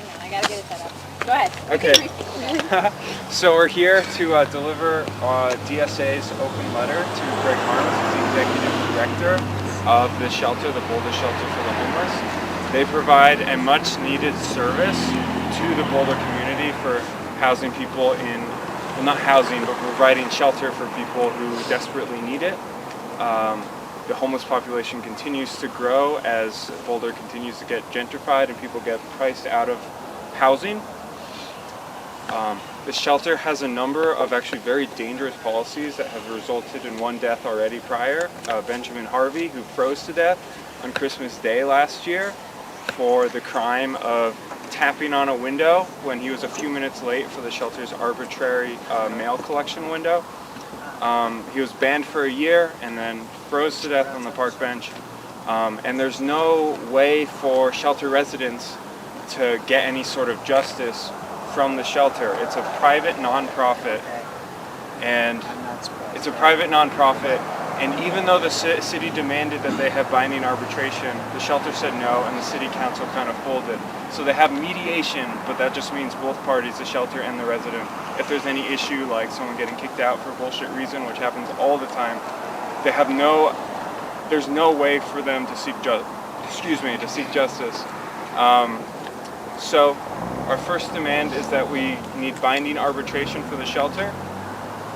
hang on, I gotta get it set up. Go ahead. Okay. So we're here to deliver DSA's open letter to Greg Harms, who's the executive director of the shelter, the Boulder Shelter for the Homeless. They provide a much needed service to the Boulder community for housing people in, well, not housing, but providing shelter for people who desperately need it. The homeless population continues to grow as Boulder continues to get gentrified and people get priced out of housing. The shelter has a number of actually very dangerous policies that have resulted in one death already prior. Benjamin Harvey, who froze to death on Christmas Day last year for the crime of tapping on a window when he was a few minutes late for the shelter's arbitrary mail collection window. He was banned for a year and then froze to death on the park bench. And there's no way for shelter residents to get any sort of justice from the shelter. It's a private nonprofit, and even though the city demanded that they have binding arbitration, the shelter said no, and the city council kind of folded. So they have mediation, but that just means both parties, the shelter and the resident, if there's any issue like someone getting kicked out for bullshit reason, which happens all the time, there's no way for them to seek justice. So our first demand is that we need binding arbitration for the shelter.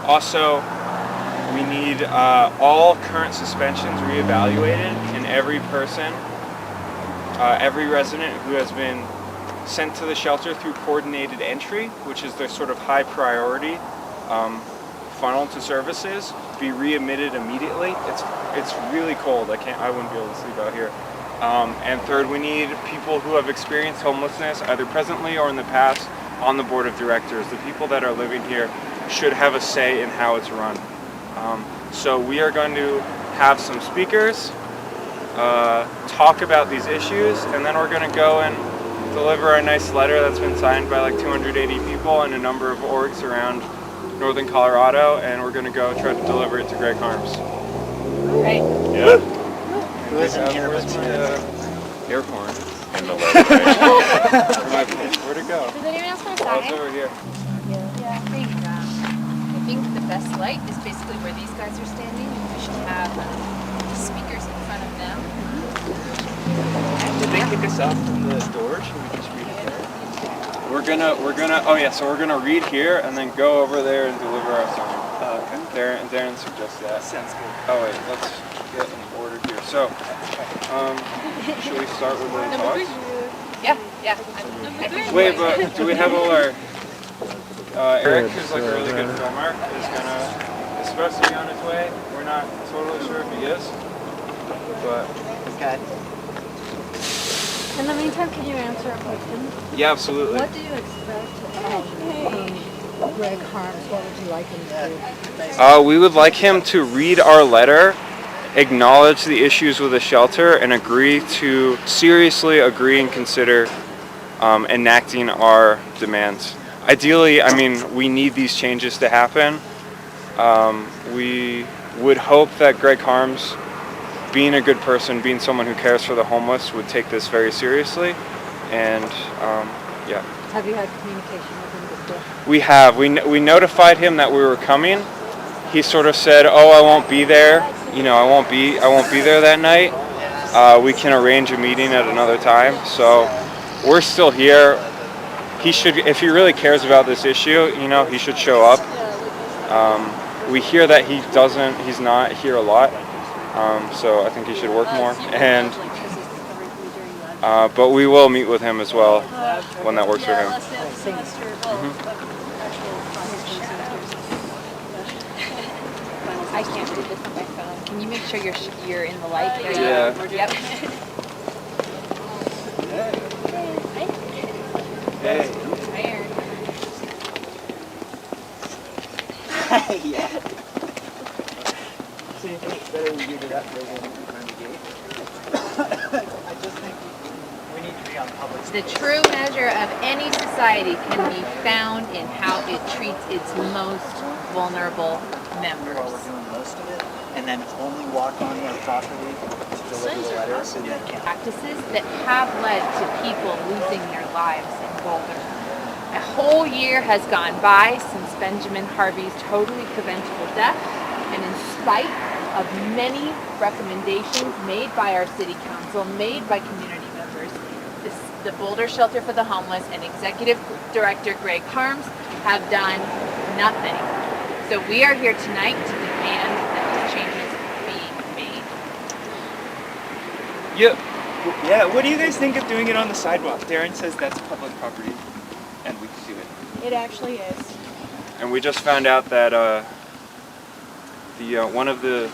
Also, we need all current suspensions reevaluated, and every person, every resident who has been sent to the shelter through coordinated entry, which is their sort of high priority funnel to services, be readmitted immediately. It's really cold. I wouldn't be able to sleep out here. And third, we need people who have experienced homelessness, either presently or in the past, on the board of directors. The people that are living here should have a say in how it's run. So we are going to have some speakers talk about these issues, and then we're going to go and deliver a nice letter that's been signed by like 280 people and a number of orgs around northern Colorado, and we're going to go try to deliver it to Greg Harms. Right. Yeah. Who isn't here but air horn. In the letter, right? Where'd it go? Does anyone else want to Oh, sign? it's over here. Yeah, I think the best light is basically where these guys are standing. We should have speakers in front of them. Did they kick us out from the door? Should we just read it there? So we're gonna read here and then go over there and deliver our sign. Okay. Darren suggests that. Sounds good. Oh wait, let's get in order here. So, should we start with the talks? Yeah. Wait, but do we have all our... Eric, who's like a really good filmer, is supposed to be on his way. We're not totally sure if he is, but... Okay. In the meantime, can you answer a question? Yeah, absolutely. What do you expect from Greg Harms? What would you like him to do? We would like him to read our letter, acknowledge the issues with the shelter, and seriously agree and consider enacting our demands. Ideally, we need these changes to happen. We would hope that Greg Harms, being a good person, being someone who cares for the homeless, would take this very seriously. And yeah. Have you had communication with him before? We have. We notified him that we were coming. He sort of said, "Oh, I won't be there. I won't be there that night. We can arrange a meeting at another time." So we're still here. He should, if he really cares about this issue, he should show up. We hear that he's not here a lot, so I think he should work more. And but we will meet with him as well when that works for him. I can't read this on my phone. Can you make sure you're in the light? There Yeah. You go. Yep. Hey. Yeah. So you think it's better we give it up rather than behind the gate? I just think we need to The true measure of any society can be found in how it treats its most vulnerable members. While we're doing most of it, and then only walk on their property to deliver the letters and then count. Practices that have led to people losing their lives in Boulder. A whole year has gone by since Benjamin Harvey's totally preventable death, and in spite of many recommendations made by our city council, made by community members, the Boulder Shelter for the Homeless and Executive Director Greg Harms have done nothing. So we are here tonight to demand that these changes be made. Yeah, what do you guys think of doing it on the sidewalk? Darren says that's public property and we can do it. It actually is. And we just found out that one of the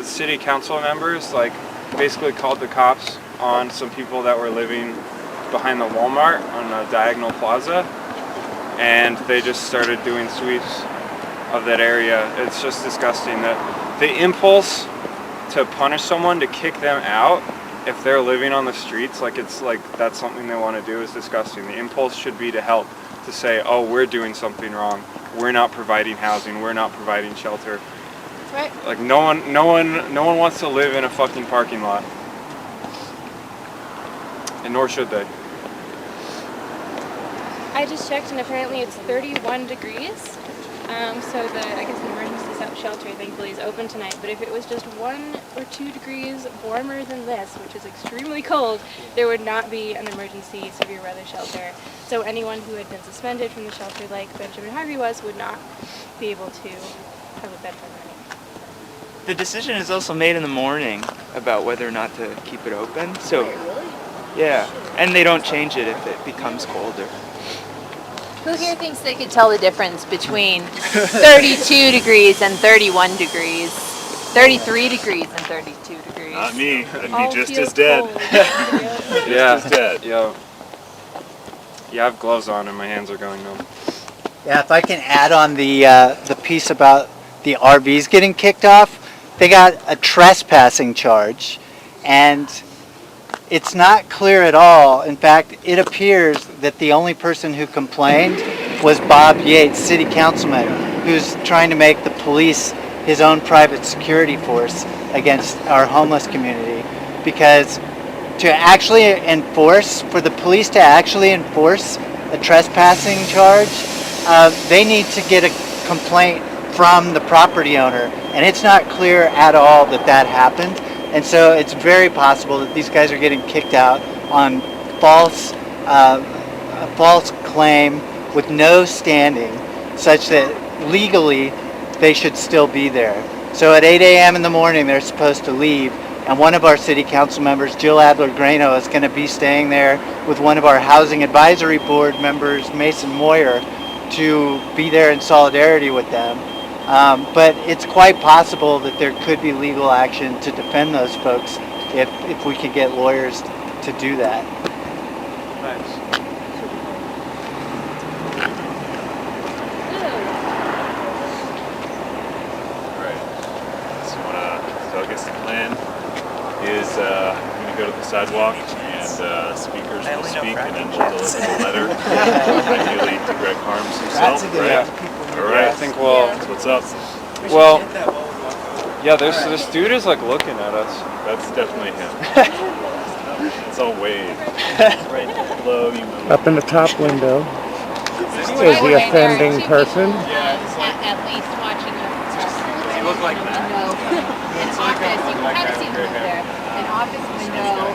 city council members like basically called the cops on some people that were living behind the Walmart on a diagonal plaza, and they just started doing sweeps of that area. It's just disgusting that the impulse to punish someone, to kick them out if they're living on the streets, like it's like that's something they want to do, is disgusting. The impulse should be to help, to say, oh, we're doing something wrong, we're not providing housing, we're not providing shelter. Right. Like no one wants to live in a fucking parking lot, and nor should they. I just checked and apparently it's 31 degrees. So I guess the emergency shelter thankfully is open tonight, but if it was just 1 or 2 degrees warmer than this, which is extremely cold, there would not be an emergency severe weather shelter. So anyone who had been suspended from the shelter like Benjamin Harvey was would not be able to have a bed for the night. The decision is also made in the morning about whether or not to keep it open. So, Really? yeah, and they don't change it if it becomes colder. Who here thinks they could tell the difference between 32 degrees and 31 degrees, 33 degrees and 32 degrees? Not me. I'd All be just feel as dead. cold. Yeah, Just as dead. yeah. I have gloves on and my hands are going numb. Yeah, if I can add on the piece about the RVs getting kicked off, they got a trespassing charge, and it's not clear at all. In fact, it appears that the only person who complained was Bob Yates, city councilman, who's trying to make the police his own private security force against our homeless community. Because to actually enforce, for the police to actually enforce a trespassing charge, they need to get a complaint from the property owner, and it's not clear at all that that happened. And so it's very possible that these guys are getting kicked out on a false claim with no standing, such that legally they should still be there. So at 8 a.m. in the morning they're supposed to leave, and one of our city council members, Jill Adler-Grano, is going to be staying there with one of our housing advisory board members, Mason Moyer, to be there in solidarity with them. But it's quite possible that there could be legal action to defend those folks if we could get lawyers to do that. Nice. Right. So I guess the plan is I'm going to go to the sidewalk and speakers will speak and then we'll deliver the letter, ideally to Greg Harms himself, right? All right. I think we'll. That's what's up. Well, yeah. This dude is like looking at us. That's definitely him. It's all wave. Right. Hello, you move. Up in the top window is the offending person. At least watching us. He look like that? An office, you can kind of see him over there. An office window